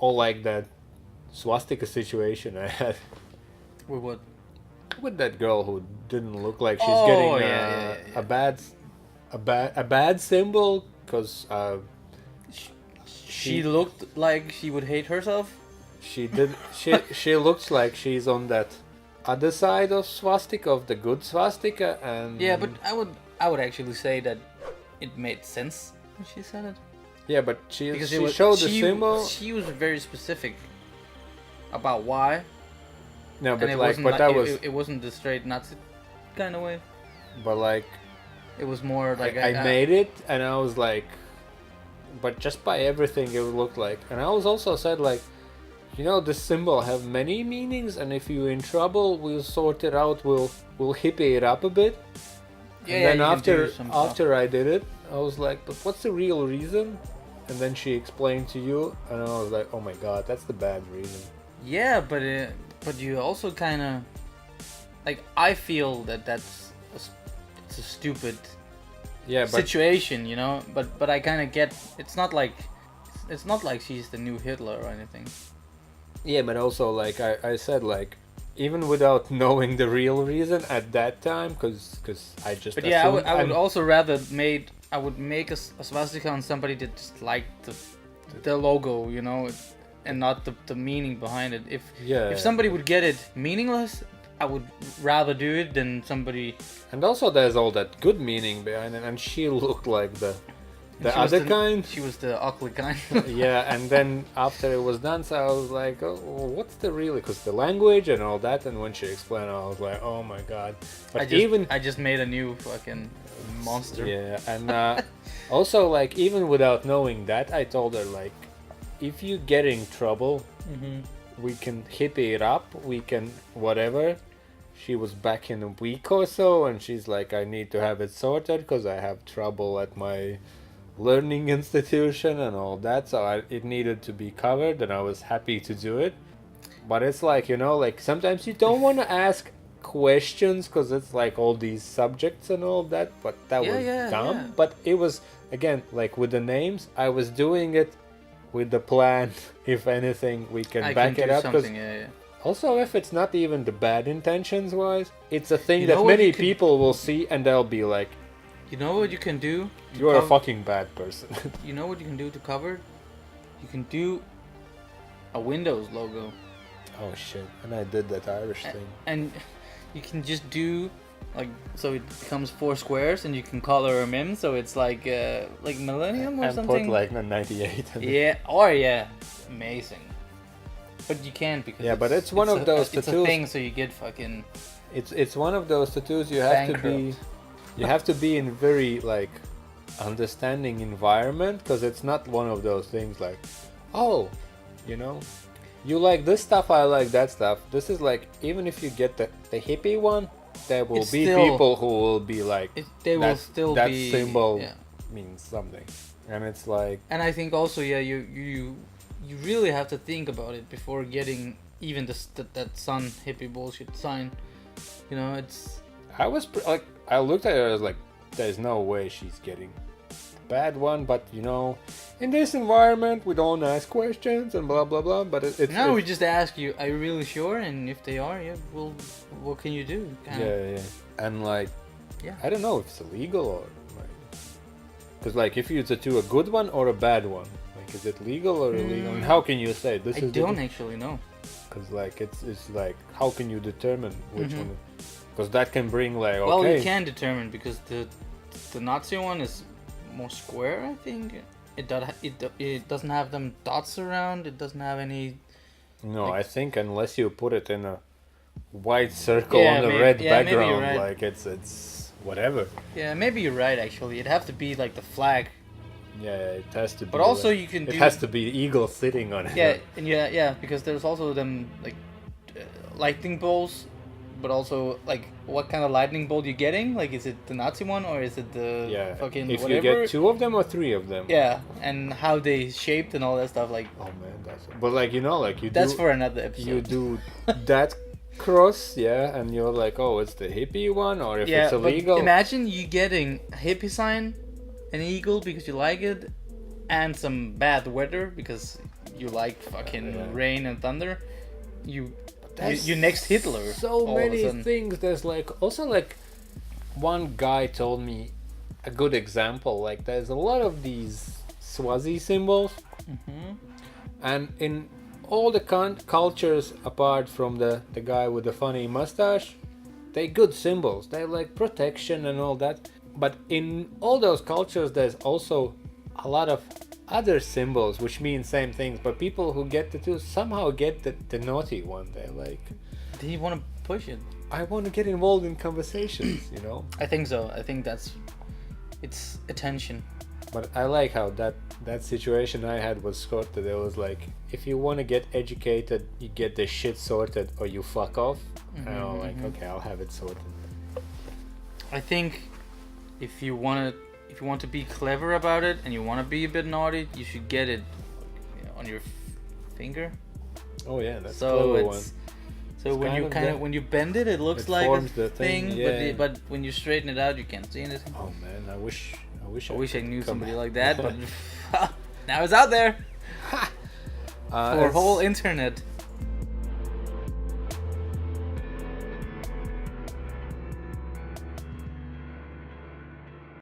or like that swastika situation I had With what? with that girl who didn't look like she's Oh, getting yeah. a bad symbol because She looked like she would hate herself. she looks like she's on that other side of swastika, of the good swastika, and Yeah, but I would actually say that it made sense when she said it. yeah, but she Because showed the symbol. She was very specific about why. No, but And like, but that was, it wasn't the straight Nazi kind of way. but like, It was more like I made it, and I was like, but just by everything it looked like, and I was also said like, you know, this symbol have many meanings, and if you're in trouble, we'll sort it out. We'll hippie it up a bit. Yeah, And then you can do some stuff. after I did it, I was like, but what's the real reason? And then she explained to you, and I was like, oh my god, that's the bad reason. Yeah, but you also kind of like, I feel that it's a stupid Yeah, but situation, you know. But I kind of get, it's not like she's the new Hitler or anything. yeah, but also like I said, like, even without knowing the real reason at that time, because I just But yeah, assumed, I would also rather make a swastika on somebody that just liked the logo, you know, and not the meaning behind it. If somebody would get it meaningless, I would rather do it than somebody. And also there's all that good meaning behind it, and she looked like the other kind. She was the ugly kind. Yeah, and then after it was done, so I was like, oh, well, what's the real? Because the language and all that, and when she explained, I was like, oh my god. But I just made a new fucking monster. Yeah, and also like even without knowing that, I told her like, if you get in trouble, we can hippie it up, we can whatever. She was back in a week or so, and she's like, I need to have it sorted because I have trouble at my learning institution and all that, so it needed to be covered, and I was happy to do it. But it's like, you know, like sometimes you don't want to ask questions because it's like all these subjects and all that, but that was dumb. Yeah. But it was, again, like with the names, I was doing it with the plan. If anything, we can back it up, because also if it's not even the bad intentions wise, it's a thing that many people will see and they'll be like, you know what you can do? You're a fucking bad person. You know what you can do to cover it? You can do a Windows logo. Oh shit, and I did that Irish thing. And you can just do, like, so it becomes 4 squares, and you can color them in, so it's like Millennium or and something. Put like a 98. Yeah, amazing. But you can't, because but it's one of those tattoos. It's a thing, so you get fucking. It's one of those tattoos you have bankrupt. to be. You have to be in very like understanding environment, because it's not one of those things like, oh, you know, you like this stuff, I like that stuff. This is like, even if you get the hippie one, there will be people who will be like, that symbol means something, and it's like. And I think also, you really have to think about it before getting even that sun hippie bullshit sign. You know, it's. I looked at her, I was like, there's no way she's getting a bad one, but you know, in this environment we don't ask questions and blah blah blah, but we just ask you, are you really sure? And if they are, well, what can you do? And like, I don't know if it's illegal or like, because like if you tattoo a good one or a bad one, like is it legal or illegal? And how can you say this is? I don't actually know. Because like it's like, how can you determine which one? Because that can bring like, okay. Well, you can determine, because the Nazi one is more square, I think. It doesn't have them dots around. It doesn't have any. No, like, I think unless you put it in a white circle on a red background, right. Like it's whatever. Yeah, maybe you're right. Actually, it'd have to be like the flag. Yeah, it has to be. But also, you can. It has to be eagle sitting on it. Yeah, and because there's also them like lightning bolts. But also, like, what kind of lightning bolt you getting? Like, is it the Nazi one, or is it the fucking if whatever? You get 2 of them or 3 of them. Yeah, and how they shaped and all that stuff. Like, oh man, but like, you know, like that's for another episode. You do that cross, and you're like, oh, it's the hippie one, or if it's illegal. But imagine you getting a hippie sign, an eagle because you like it, and some bad weather because you like fucking rain and thunder, you next Hitler. So many things. There's like also like one guy told me a good example. Like there's a lot of these Swazi symbols, and in all the cultures apart from the guy with the funny mustache, they good symbols. They're like protection and all that. But in all those cultures, there's also a lot of other symbols which mean same things, but people who get the two somehow get the naughty one. They're like, do you want to push it? I want to get involved in conversations, you know. I think so. I think it's attention. But I like how that situation I had was sorted. It was like, if you want to get educated, you get the shit sorted or you fuck off. And I'm like, okay, I'll have it sorted. I think if you want to be clever about it and you want to be a bit naughty, you should get it on your finger. Oh yeah, that's so clever one. So when you when you bend it, it looks like a the thing. Yeah. But when you straighten it out, you can't see anything. Oh man, I wish I knew somebody like that, but now it's out there for whole internet.